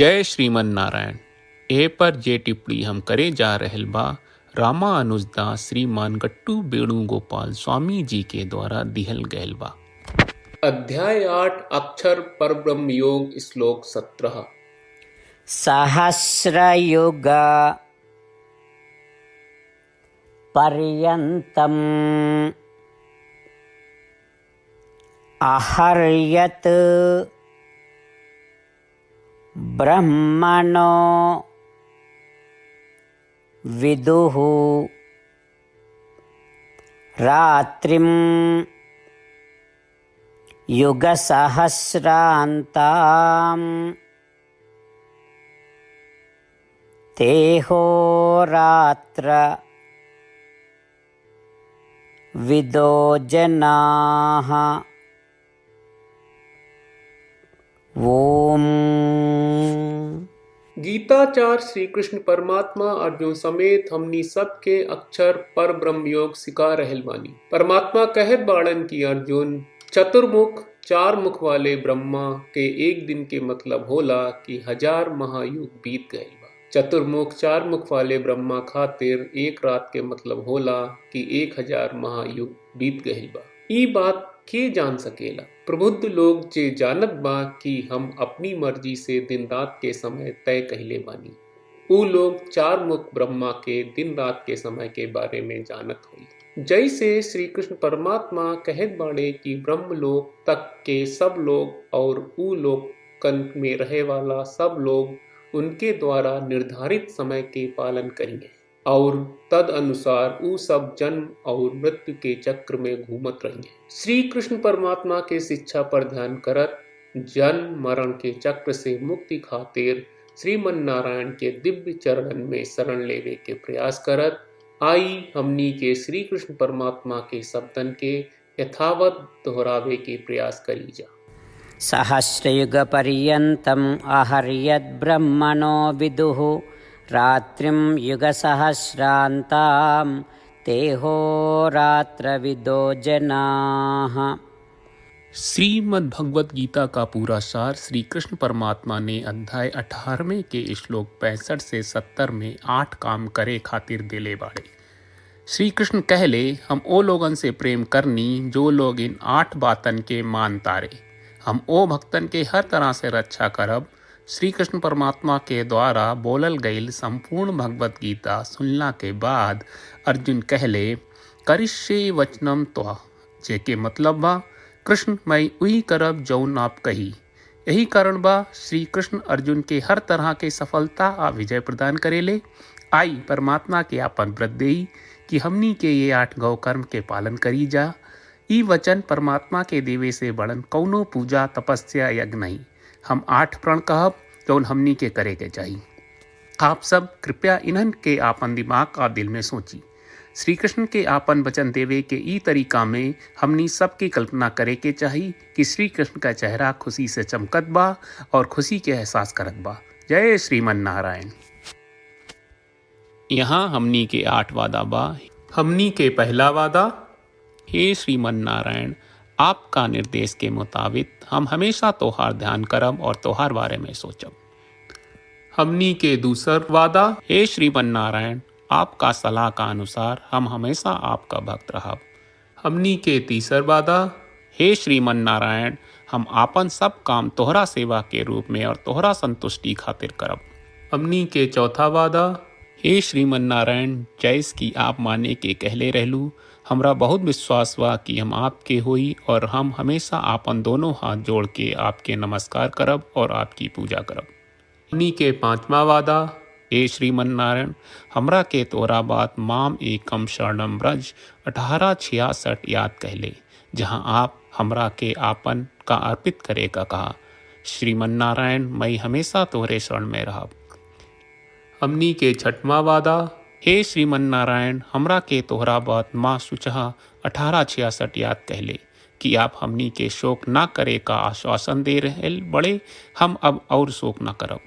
जय श्रीमन नारायण। ए पर जे टिप्पणी हम करे जा रहल बा रामानुजदास श्रीमान गट्टू वेणुगोपाल स्वामी जी के द्वारा दिहल गयल बा। अध्याय 8 अक्षर परब्रह्म योग श्लोक 17। सहस्रयुग पर्यन्तम् अहर्यत् ब्रह्मणो विदुः रात्रिं युगसहस्रान्ताम् तेहोरात्र विदो जनाः। ओम। गीताचार्य श्री कृष्ण परमात्मा अर्जुन समेत हमनी सबके अक्षर पर ब्रह्म योग सिखा रहल बानी। परमात्मा कहत बाड़न की अर्जुन चतुर्मुख चार मुख वाले ब्रह्मा के एक दिन के मतलब होला कि 1000 महायुग बीत गए बा। चतुर्मुख चार मुख वाले ब्रह्मा खातिर एक रात के मतलब होला कि 1000 महायुग बीत गए बा। ई बात के जान सकेला? प्रबुद्ध लोग जे जानत बा कि हम अपनी मर्जी से दिन रात के समय तय कहले बानी। ऊ लोग चार मुख ब्रह्मा के दिन रात के समय के बारे में जानत हुई। जैसे श्री कृष्ण परमात्मा कहत बाड़े कि ब्रह्म लोक तक के सब लोग और ऊ लोकन में रहे वाला सब लोग उनके द्वारा निर्धारित समय के पालन करेंगे और तद अनुसार ऊ सब जन्म और मृत्यु के चक्र में घूमत रहेंगे। श्री कृष्ण परमात्मा के शिक्षा पर ध्यान करत जन्म मरण के चक्र से मुक्ति खातिर श्रीमन नारायण के दिव्य चरणन में शरण लेवे के प्रयास करत आई हमनी के श्री कृष्ण परमात्मा के शब्दन के यथावत दोहरावे के प्रयास करी जा। सहस्रयुग पर्यन्तम् अहर्यत् ब्रह्मणो विदुः रात्रिं युगसहस्रान्तां तेहोरात्रविदो जनाः। श्रीमद् भगवत गीता का पूरा सार श्री कृष्ण परमात्मा ने अध्याय 18वें के श्लोक 65 से 70 में 8 काम करे खातिर देले बाड़े। श्री कृष्ण कहले हम ओ लोगन से प्रेम करनी जो लोग इन 8 बातन के मान तारे। हम ओ भक्तन के हर तरह से रक्षा करब। श्री कृष्ण परमात्मा के द्वारा बोलल गईल संपूर्ण भगवत गीता सुनला के बाद अर्जुन कहले करिष्ये वचनम त्वा, जेके मतलब बा कृष्ण मैं वही करब जौन आप कही। यही कारण बा श्री कृष्ण अर्जुन के हर तरह के सफलता आ विजय प्रदान करेले। आई परमात्मा के आपन व्रत देई कि हमनी के ये 8 गौ कर्म के पालन करी जा। ई वचन परमात्मा के देवे से बड़न कौनो पूजा तपस्या यज्ञ नहीं। हम 8 प्रण कहब जौन हमनी के करे के चाहिए। आप सब कृपया इन्हन के आपन दिमाग और दिल में सोची। श्री कृष्ण के आपन वचन देवे के ई तरीका में हमनी सबकी कल्पना करे के चाहिए कि श्री कृष्ण का चेहरा खुशी से चमकत बा और खुशी के एहसास करत बा। जय श्रीमन नारायण। यहाँ हमनी के 8 वादा बा। हमनी के पहला वादा, हे श्रीमन नारायण आपका निर्देश के मुताबिक हम हमेशा तोहार ध्यान करब और तोहार बारे में सोचब। हमनी के दूसर वादा, हे श्रीमन नारायण आपका सलाह का अनुसार हम हमेशा आपका भक्त रहब। हमनी के तीसर वादा, हे श्रीमन नारायण हम आपन सब काम तोहरा सेवा के रूप में और तोहरा संतुष्टि खातिर करब। हमनी के चौथा वादा, हे श्रीमन नारायण जैस की आप माने के कहले रहलू हमरा बहुत विश्वास बा कि हम आपके होई और हम हमेशा आपन दोनों हाथ जोड़ के आपके नमस्कार करब और आपकी पूजा करब। हमनी के 5वां वादा, हे श्रीमन नारायण हमरा के तोरा बात माम एकम शरणम ब्रज 1866 याद कहले जहां आप हमरा के आपन का अर्पित करे का कहा। श्रीमन नारायण मैं हमेशा तोहरे शरण में रहब। हमनी के 6वां वादा, हे श्रीमन नारायण हमरा के तोहरा बात माँ सुचहा 1866 याद कहले कि आप हमनी के शोक ना करे का आश्वासन दे रहे बड़े। हम अब और शोक ना करब।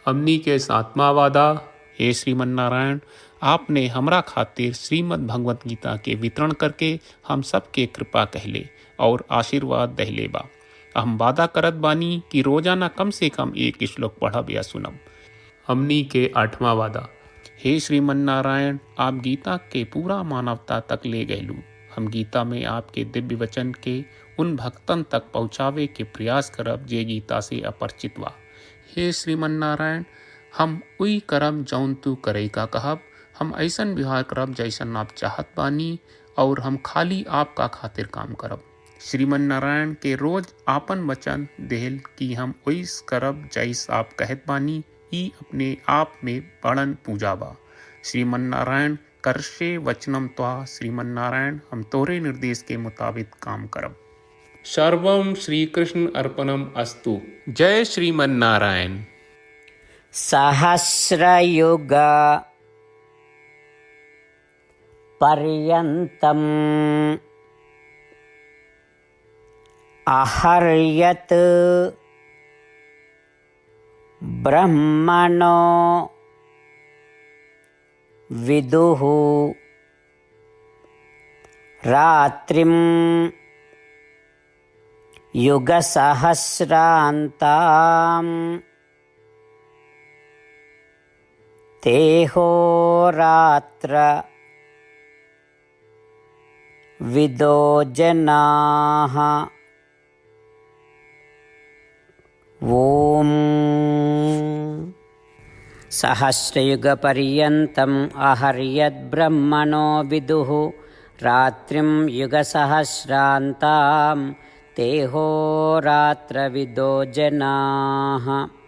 हमनी के 7वां वादा, हे श्रीमन नारायण आपने हमरा खातिर श्रीमद् भगवत गीता के वितरण करके हम सब के कृपा कहले और आशीर्वाद दहले बा। हम वादा करत बानी कि रोजाना कम से कम एक श्लोक पढ़ब या सुनब। हमनी के 8वां वादा। हे श्रीमन नारायण, आप गीता के पूरा मानवता तक ले गयलू। हम गीता में आपके दिव्य वचन के उन भक्तन तक पहुँचावे के प्रयास करब जे गीता से अपरिचित बा। हे श्रीमन नारायण, हम उई करब जौन तू करे का कहब। हम ऐसन व्यवहार करब जैसन आप चाहत बानी और हम खाली आपका खातिर काम करब। श्रीमन नारायण के रोज आपन वचन देहल कि हम ओइस करब जैस आप कहत बानी, ई अपने आप में बड़न पूजा बा। श्रीमन नारायण, करशे वचनम त्वा। श्रीमन नारायण, हम तोरे निर्देश के मुताबिक काम करब। सर्वम श्री कृष्ण अर्पणम अस्तु। जय श्रीमन नारायण। सहस्रयुग पर्यन्तम् अहर्यत् ब्रह्मणो विदुः रात्रिं युगसहस्रान्ताम् तेहोरात्र विदो जनाः। ॐ सहस्रयुगपर्यन्तम् अहर्यद्ब्रह्मणो विदुः रात्रिं युगसहस्रान्तां तेहोरात्रविदो जनाः।